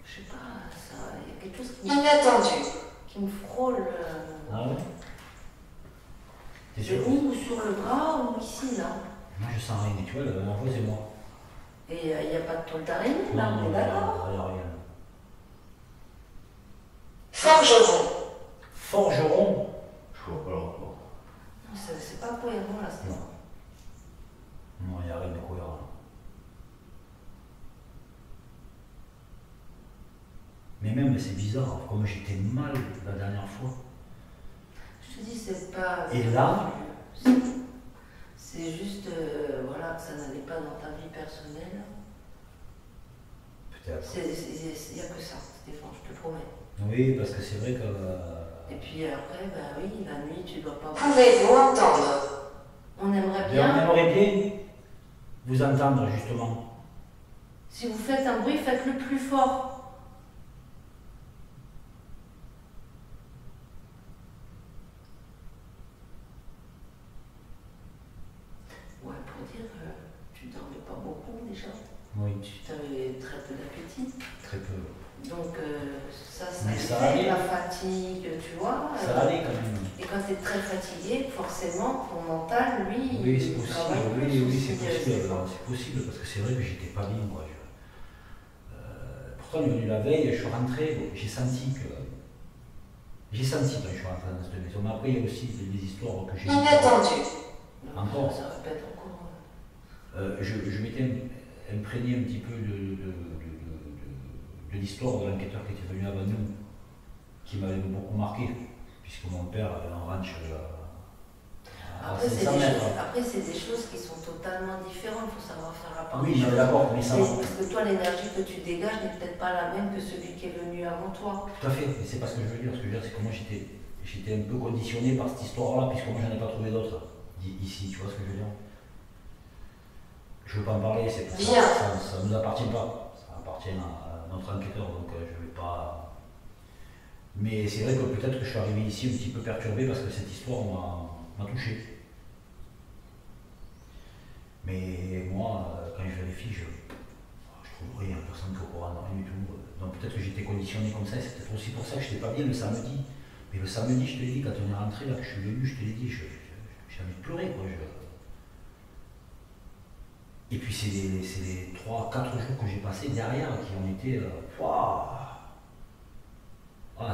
je sais pas, ça, il y a quelque chose Inattendu. qui me frôle. Ah ouais? T'es sûr? Ou sur le bras ou ici, là. Moi je sens rien, tu vois, la dernière fois c'est moi. Et il n'y a pas de tôle d'araignée, là, on est d'accord? il n'y a rien. Forgeron. Forgeron? Je vois pas le rapport. Non, c'est pas cohérent, là, c'est Non. Non, il n'y a rien de cohérent. Mais même c'est bizarre, comme j'étais mal la dernière fois. Je te dis, c'est pas... Et là? C'est juste, voilà, que ça n'allait pas dans ta vie personnelle. Peut-être. Il n'y a que ça, Stéphane, je te promets. Oui, parce que c'est vrai que... Et puis après, bah oui, la nuit, tu dois pas... Pouvez-vous entendre? On aimerait Et on bien... aimerait bien vous entendre justement. Si vous faites un bruit, faites-le plus fort. Ouais, pour dire, tu dormais pas beaucoup déjà. Oui. Tu avais très peu d'appétit. Très peu. Donc ça Mais ça fait allait. la fatigue, tu vois. Ça allait quand même. Et quand tu es très fatigué, forcément, ton mental, lui, Oui, c'est il possible. travaille plus Oui, aussi, c'est possible. Alors, c'est possible parce que c'est vrai que j'étais pas bien. Moi. Pourtant, la veille, je suis rentré, bon, j'ai senti quand je suis rentré dans cette maison. Mais après, il y a aussi des histoires que j'ai. Inattendu. Encore. Ça répète encore. Je m'étais imprégné un petit peu de l'histoire de l'enquêteur qui était venu avant nous, qui m'avait beaucoup marqué, puisque mon père avait un ranch à Après, 500 mètres. c'est des choses qui sont totalement différentes, il faut savoir faire la part Oui, des mais choses. d'accord, mais ça va. Parce que toi, l'énergie que tu dégages n'est peut-être pas la même que celui qui est venu avant toi. Tout à fait, mais c'est pas ce que je veux dire. Ce que je veux dire, c'est que moi j'étais un peu conditionné par cette histoire-là, puisque moi j'en ai pas trouvé d'autres ici, tu vois ce que je veux dire. Je veux pas en parler, c'est pour ça, ça nous appartient pas. Ça appartient à notre enquêteur, donc je vais pas. Mais c'est vrai que peut-être que je suis arrivé ici un petit peu perturbé parce que cette histoire m'a touché. Mais moi, quand je vérifie, je trouve rien, personne qui est au courant, rien du tout. Donc peut-être que j'étais conditionné comme ça, c'est peut-être aussi pour ça que je n'étais pas bien le samedi. Mais le samedi, je te l'ai dit, quand on est rentré, là, que je suis venu, je te l'ai dit, j'ai envie de pleurer, quoi. Et puis c'est les 3-4 jours que j'ai passés derrière qui ont été.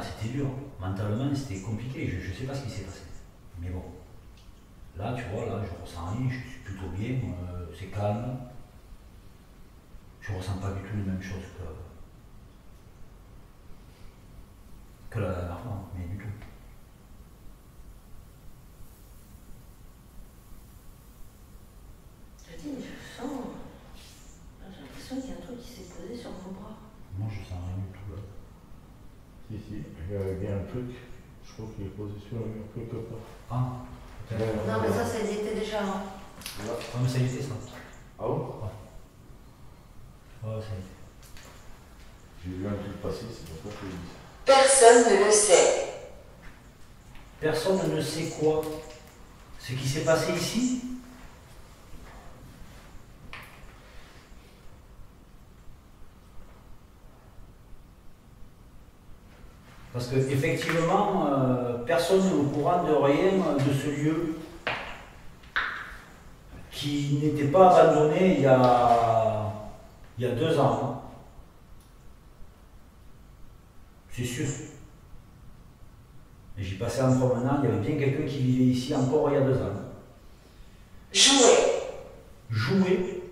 C'était dur. Mentalement, c'était compliqué. Je ne sais pas ce qui s'est passé. Mais bon. Là, tu vois, là, je ressens rien, je suis plutôt bien, c'est calme. Je ressens pas du tout les mêmes choses que la dernière fois, mais du tout. Je dis, je sens. J'ai l'impression qu'il y a un truc qui s'est posé sur mon bras. Moi, je sens rien du tout là. Si, il y a bien un truc. Je crois qu'il est posé sur le mur quelque part. Ah, peut-être. Non, mais ça y était déjà. Hein. Ouais, mais ça y était, ça. Ah bon? Ouais, ça y était. J'ai vu un truc passer, c'est pour ça que je dis ça. Personne ne le sait. Personne ne sait quoi. Ce qui s'est passé ici. Parce qu'effectivement, personne n'est au courant de rien de ce lieu qui n'était pas abandonné il y a 2 ans. Hein. C'est sûr. Et j'y passais en promenade, il y avait bien quelqu'un qui vivait ici encore il y a 2 ans. Jouer. Jouer.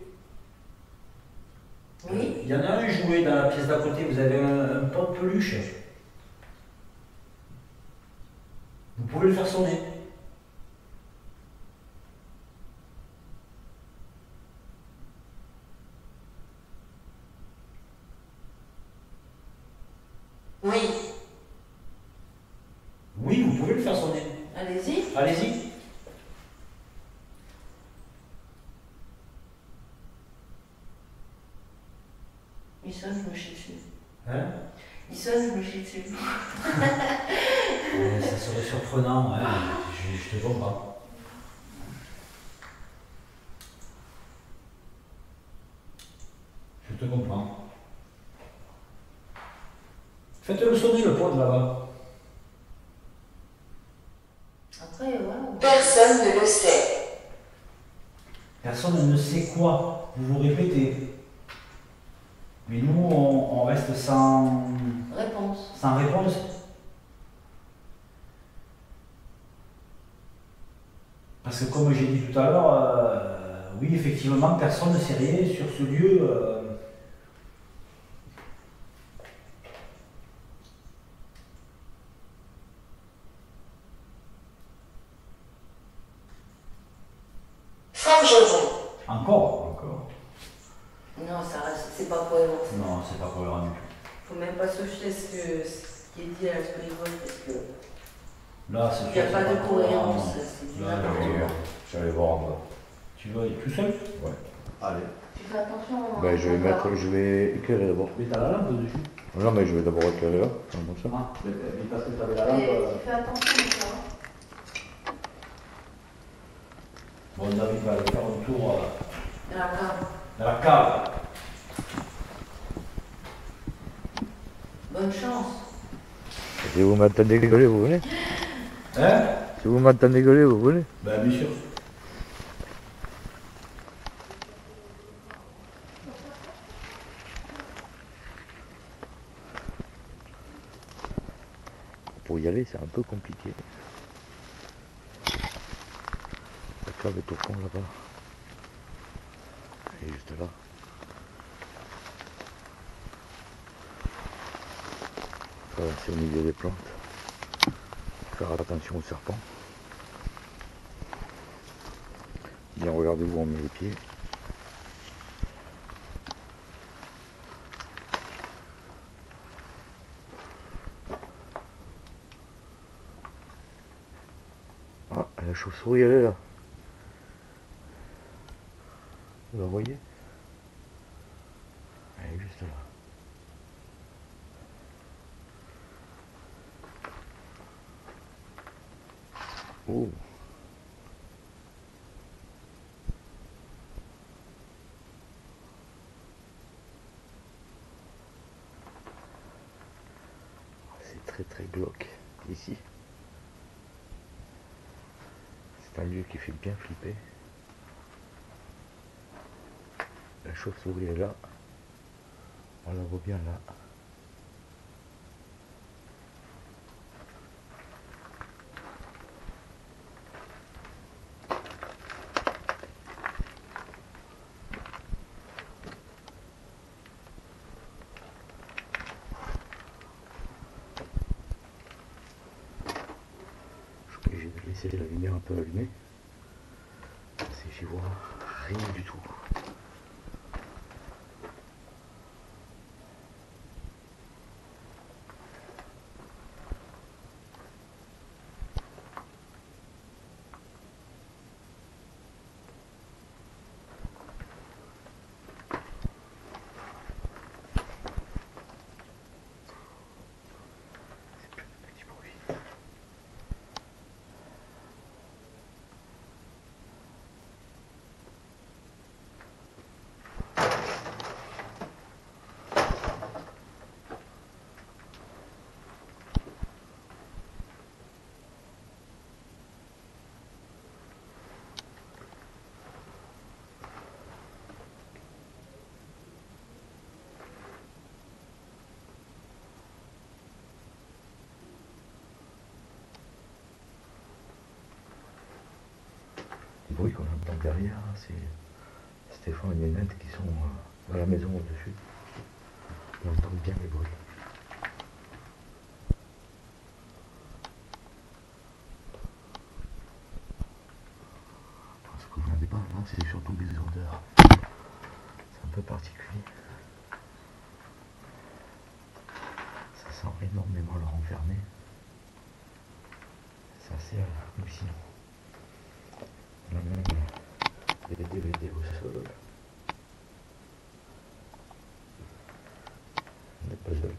Oui. Il y en a un jouet dans la pièce d'à côté, vous avez un pot de peluche. Vous pouvez le faire sonner. Oui. Oui, vous pouvez le faire sonner. Allez-y. Allez-y. Il sonne, je me chie dessus. Hein? Il sonne, je me chie dessus. Ça serait surprenant, hein. Je te comprends. Je te comprends. Faites-le sonner le pot de là-bas. Après, ouais. Personne ne le sait. Personne ne sait quoi. Vous vous répétez. Mais nous, on reste sans Réponse. réponse. Parce que comme j'ai dit tout à l'heure, oui, effectivement, personne ne sait rien sur ce lieu. Forgeron. Encore. Non, ça reste, c'est pas cohérent. Non, c'est pas cohérent du tout. Faut même pas se jeter ce qui est dit à la Polygon parce que Là, il n'y a pas de cohérence, c'est du Là, n'importe quoi. j'allais voir en bas. Tu vas être tout seul? Ouais. Allez. Tu fais attention. Ben, je vais éclairer d'abord. Mais t'as la lampe dessus. Non, mais je vais d'abord éclairer là, comme ça. Ah, mais parce que t'avais la Et lampe. tu fais attention, toi. Bon, David va aller faire un tour Dans la cave. dans la cave. Bonne chance. Si vous m'entendez gueuler, vous venez. Hein? Si vous m'entendez gueuler, vous venez. Ben bien sûr. Pour y aller, c'est un peu compliqué. La cave est au fond là-bas. Elle est juste là. C'est au milieu des plantes. Faire attention aux serpents. Bien regardez où on met les pieds. Ah, la chauve-souris elle est là. Vous la voyez? Elle est juste là. Oh. C'est très très glauque ici. C'est un lieu qui fait bien flipper. La chauve-souris est là. On la voit bien là. Je suis obligé de laisser la lumière un peu allumée. Parce que j'y vois rien du tout. Les bruits qu'on entend derrière, c'est Stéphane et Nénette qui sont dans la maison au-dessus. On entend bien les bruits. Ce que vous n'avez pas là, c'est surtout les odeurs. C'est un peu particulier. Ça sent énormément le renfermé. C'est assez hallucinant. On a même des DVD au sol. Des puzzles.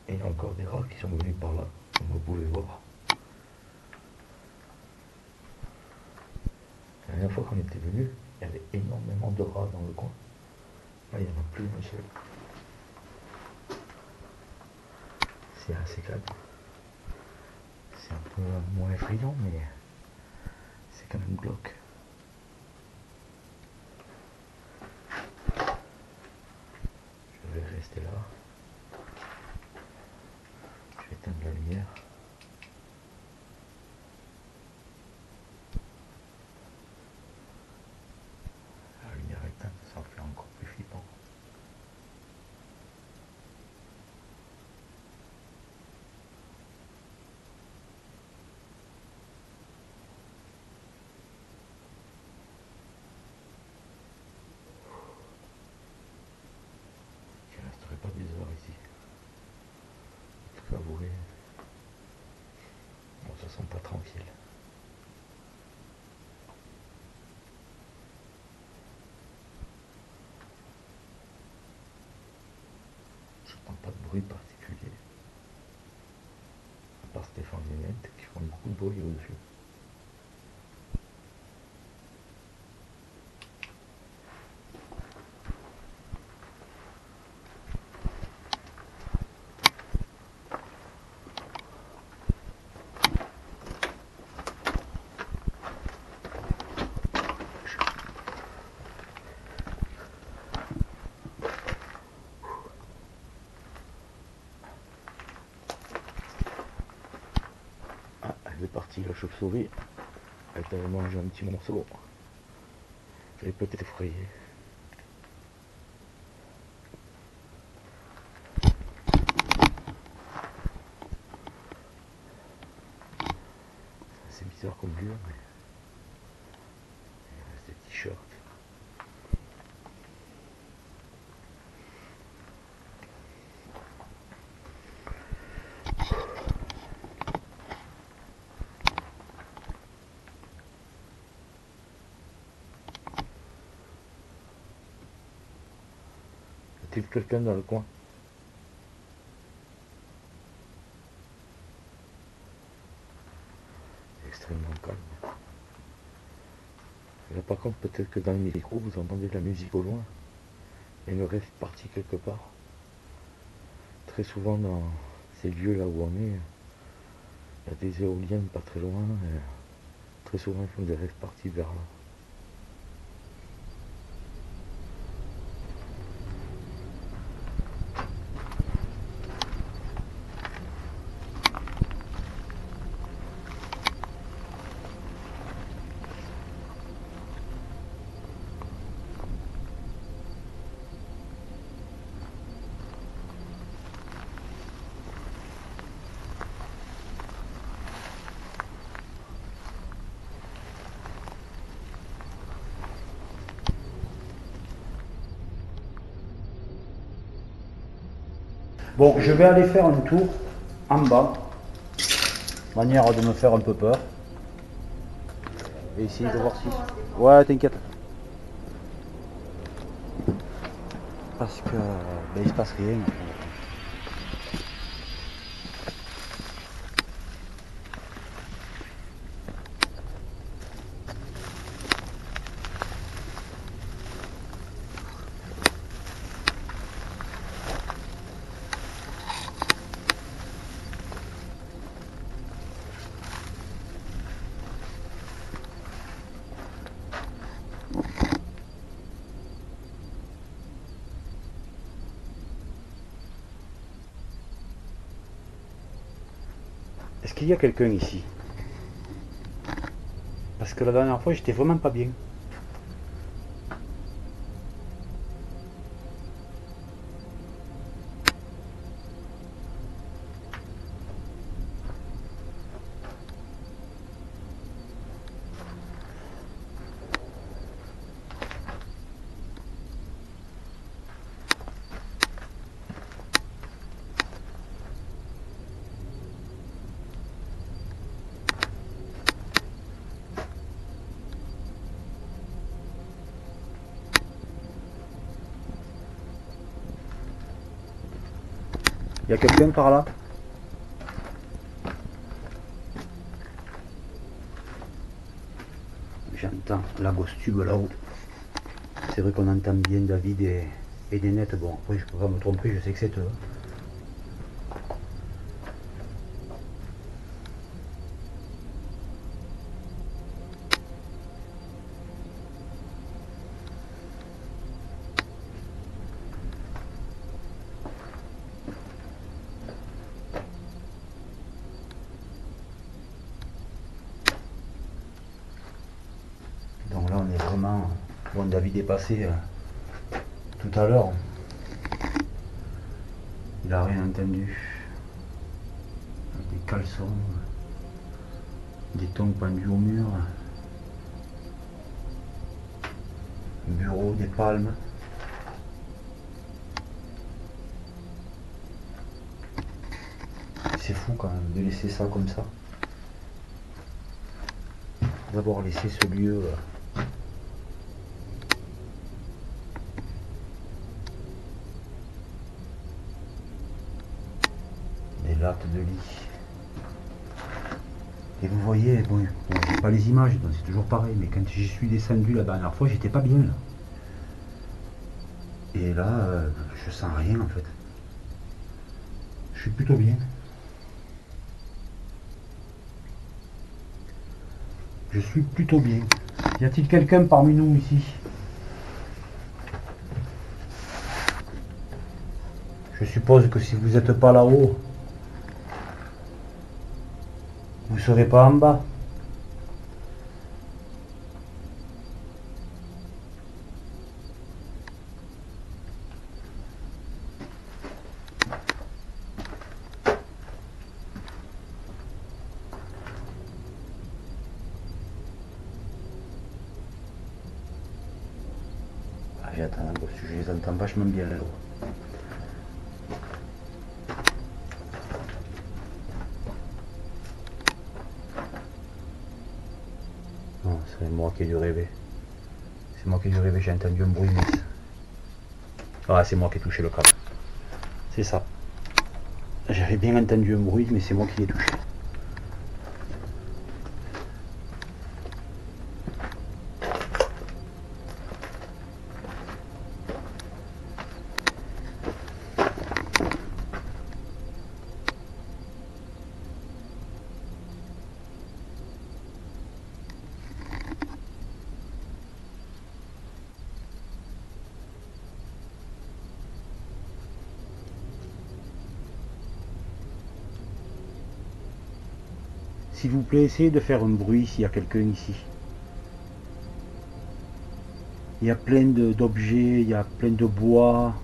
Et il y a encore des rats qui sont venus par là, comme vous pouvez voir. La dernière fois qu'on était venu, il y avait énormément de rats dans le coin. Là, il n'y en a plus un seul. C'est assez calme. C'est un peu moins effrayant, mais c'est quand même glauque. Je vais rester là. Je vais éteindre la lumière. La lumière éteinte, ça en fait encore plus flippant. Je ne resterai pas des heures ici. En tout cas, vous voyez, on se sent pas tranquille. Je n'entends pas de bruit particulier. À part Stéphane et Nénette qui font beaucoup de bruit au-dessus. partie, la chauve-souris. Elle t'avait mangé un petit morceau. Et peut-être effrayé. C'est bizarre comme lieu, mais il reste des t-shirts. Y a-t-il quelqu'un dans le coin? Extrêmement calme. Et là par contre peut-être que dans le micro vous entendez de la musique au loin. Il y a une rêve partie quelque part. Très souvent dans ces lieux là où on est, il y a des éoliennes pas très loin. Et très souvent ils font des rêves parties vers là. Bon, je vais aller faire un tour en bas, manière de me faire un peu peur. Et essayer de voir si... Ouais, t'inquiète. Parce que ben, il se passe rien. Est-ce qu'il y a quelqu'un ici? Parce que la dernière fois, j'étais vraiment pas bien. Il y a quelqu'un par là? J'entends la grosse tube là-haut. C'est vrai qu'on entend bien David et des nets. Bon, après je peux pas me tromper, je sais que c'est eux. Donc là on est vraiment... Bon, David est passé tout à l'heure. Il a rien entendu. Des caleçons, des tongs pendus au mur, un bureau, des palmes. C'est fou quand même de laisser ça comme ça. D'avoir laissé ce lieu. Des lattes de lit. Et vous voyez, bon j'ai pas les images, donc c'est toujours pareil, mais quand j'y suis descendu la dernière fois, j'étais pas bien là. Et là, je sens rien en fait. Je suis plutôt bien. Je suis plutôt bien. Y a-t-il quelqu'un parmi nous ici? Je suppose que si vous n'êtes pas là-haut, vous serai pas en bas. Allez, attends, je les entends vachement bien là-haut. Non, c'est moi qui ai dû rêver. C'est moi qui ai dû rêver, j'ai entendu un bruit. Ah, c'est moi qui ai touché le câble. C'est ça. J'avais bien entendu un bruit, mais c'est moi qui l'ai touché. S'il vous plaît, essayez de faire un bruit s'il y a quelqu'un ici. Il y a plein d'objets, il y a plein de bois.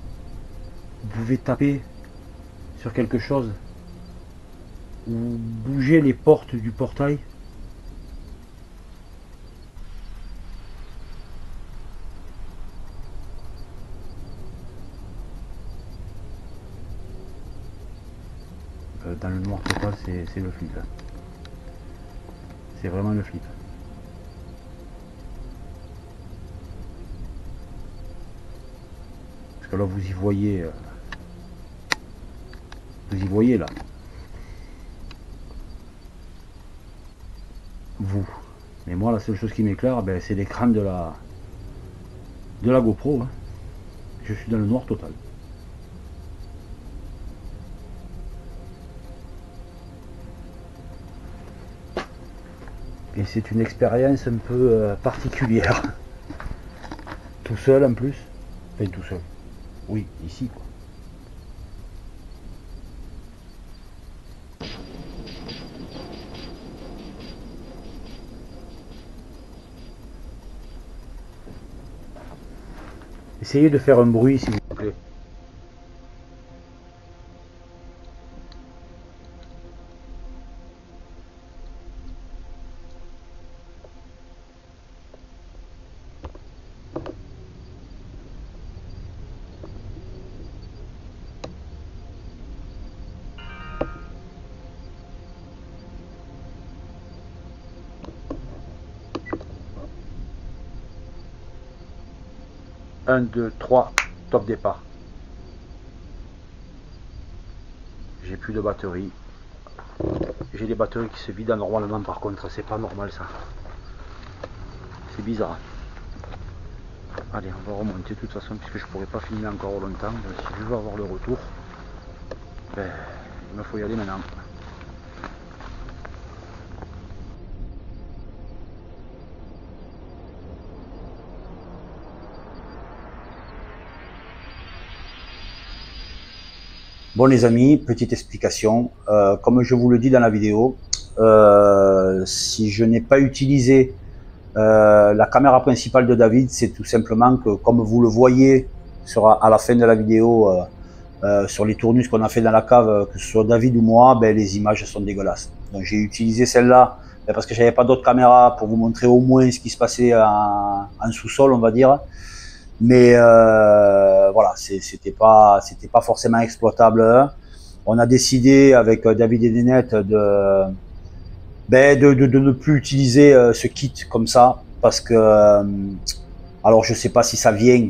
Vous pouvez taper sur quelque chose. Ou bouger les portes du portail. Dans le noir total, c'est le flip. C'est vraiment le flip. Parce que là vous y voyez là. Vous. Mais moi la seule chose qui m'éclaire, ben, c'est l'écran de la GoPro. Hein. Je suis dans le noir total. Et c'est une expérience un peu particulière. Tout seul en plus. Enfin tout seul. Oui, ici quoi. Essayez de faire un bruit s'il vous plaît. Un, 2, 3, top départ. J'ai plus de batterie. J'ai des batteries qui se vident normalement par contre, c'est pas normal ça. C'est bizarre. Allez, on va remonter de toute façon puisque je pourrais pas filmer encore longtemps. Si je veux avoir le retour, ben, il me faut y aller maintenant. Bon les amis, petite explication, comme je vous le dis dans la vidéo, si je n'ai pas utilisé la caméra principale de David, c'est tout simplement que comme vous le voyez à la fin de la vidéo, sur les tournus qu'on a fait dans la cave, que ce soit David ou moi, ben, les images sont dégueulasses. Donc j'ai utilisé celle-là parce que j'avais pas d'autres caméras pour vous montrer au moins ce qui se passait en sous-sol, on va dire. Mais voilà, c'était pas forcément exploitable. On a décidé avec David et Nénette de ne plus utiliser ce kit comme ça parce que alors je sais pas si ça vient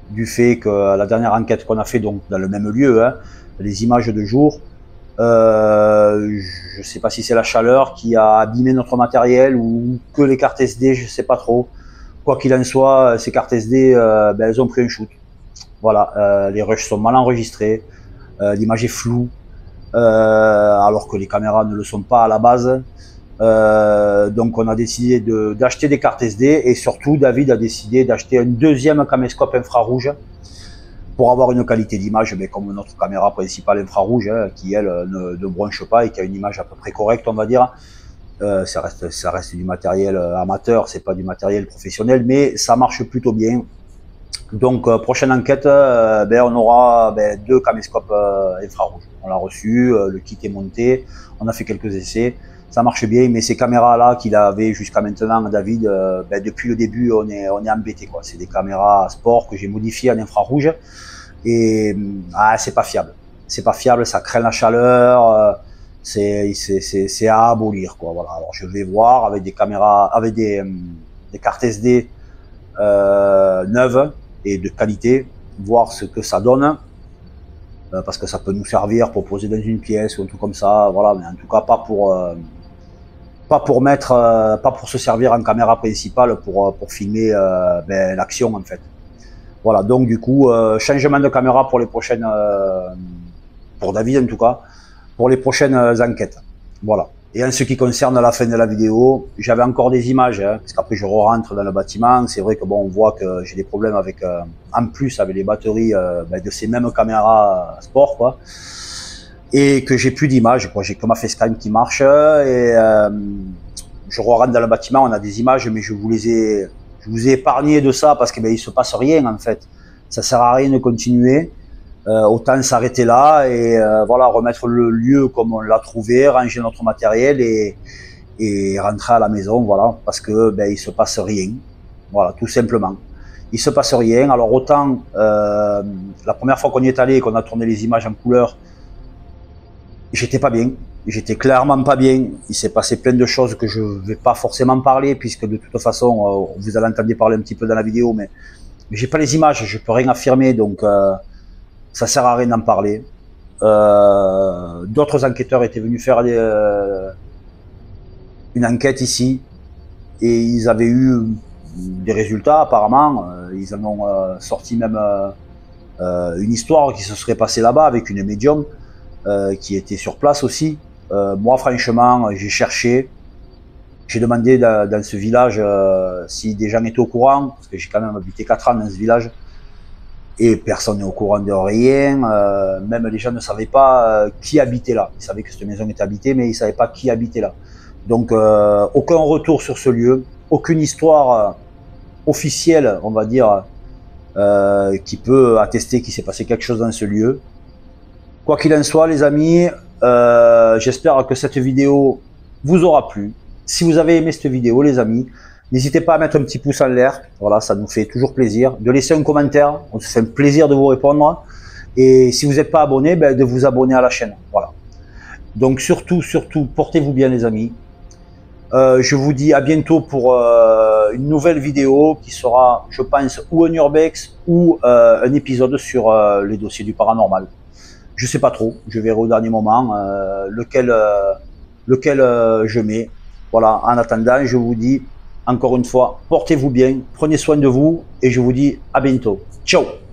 du fait que la dernière enquête qu'on a fait donc dans le même lieu, hein, les images de jour, je sais pas si c'est la chaleur qui a abîmé notre matériel ou que les cartes SD, je sais pas trop. Quoi qu'il en soit, ces cartes SD, ben, elles ont pris un shoot. Voilà, les rushs sont mal enregistrés, l'image est floue, alors que les caméras ne le sont pas à la base. Donc on a décidé d'acheter des cartes SD et surtout David a décidé d'acheter un deuxième caméscope infrarouge pour avoir une qualité d'image comme notre caméra principale infrarouge, hein, qui elle ne bronche pas et qui a une image à peu près correcte, on va dire. Ça reste du matériel amateur, c'est pas du matériel professionnel, mais ça marche plutôt bien. Donc prochaine enquête, on aura 2 caméscopes infrarouges. On l'a reçu, le kit est monté, on a fait quelques essais, ça marche bien, mais ces caméras-là qu'il avait jusqu'à maintenant, David, depuis le début, on est embêté, quoi. C'est des caméras sport que j'ai modifiées en infrarouge et c'est pas fiable. C'est pas fiable, ça craint la chaleur. C'est à abolir, quoi. Voilà. Alors je vais voir avec des caméras, avec des cartes SD neuves et de qualité, voir ce que ça donne, parce que ça peut nous servir pour poser dans une pièce ou un truc comme ça, voilà. Mais en tout cas pas pour se servir en caméra principale pour filmer l'action en fait. Voilà. Donc du coup changement de caméra pour les prochaines, pour David en tout cas. Pour les prochaines enquêtes. Voilà. Et en ce qui concerne la fin de la vidéo, j'avais encore des images, hein, parce qu'après je rentre dans le bâtiment. C'est vrai que bon, on voit que j'ai des problèmes avec, en plus avec les batteries de ces mêmes caméras sport, quoi. Et que j'ai plus d'images, quoi. J'ai que ma facecam qui marche et je rentre dans le bâtiment. On a des images, mais je vous ai épargné de ça parce que il se passe rien en fait. Ça sert à rien de continuer. Autant s'arrêter là et voilà, remettre le lieu comme on l'a trouvé, ranger notre matériel et rentrer à la maison, voilà, parce que il se passe rien, voilà, tout simplement. Il se passe rien. Alors autant la première fois qu'on y est allé et qu'on a tourné les images en couleur, j'étais pas bien, j'étais clairement pas bien. Il s'est passé plein de choses que je vais pas forcément parler puisque de toute façon vous allez entendre parler un petit peu dans la vidéo, mais j'ai pas les images, je peux rien affirmer, donc ça sert à rien d'en parler. D'autres enquêteurs étaient venus faire une enquête ici et ils avaient eu des résultats apparemment. Ils en ont sorti même une histoire qui se serait passée là-bas avec une médium qui était sur place aussi. Moi franchement j'ai cherché, j'ai demandé dans ce village si des gens étaient au courant, parce que j'ai quand même habité 4 ans dans ce village. Et personne n'est au courant de rien, même les gens ne savaient pas qui habitait là. Ils savaient que cette maison était habitée, mais ils ne savaient pas qui habitait là. Donc aucun retour sur ce lieu, aucune histoire officielle, on va dire, qui peut attester qu'il s'est passé quelque chose dans ce lieu. Quoi qu'il en soit, les amis, j'espère que cette vidéo vous aura plu. Si vous avez aimé cette vidéo, les amis, n'hésitez pas à mettre un petit pouce en l'air, voilà, ça nous fait toujours plaisir. De laisser un commentaire, on se fait un plaisir de vous répondre. Et si vous n'êtes pas abonné, de vous abonner à la chaîne. Voilà. Donc surtout, portez-vous bien les amis. Je vous dis à bientôt pour une nouvelle vidéo qui sera, je pense, ou un urbex ou un épisode sur les dossiers du paranormal. Je sais pas trop, je verrai au dernier moment lequel je mets. Voilà, en attendant, je vous dis encore une fois, portez-vous bien, prenez soin de vous et je vous dis à bientôt. Ciao!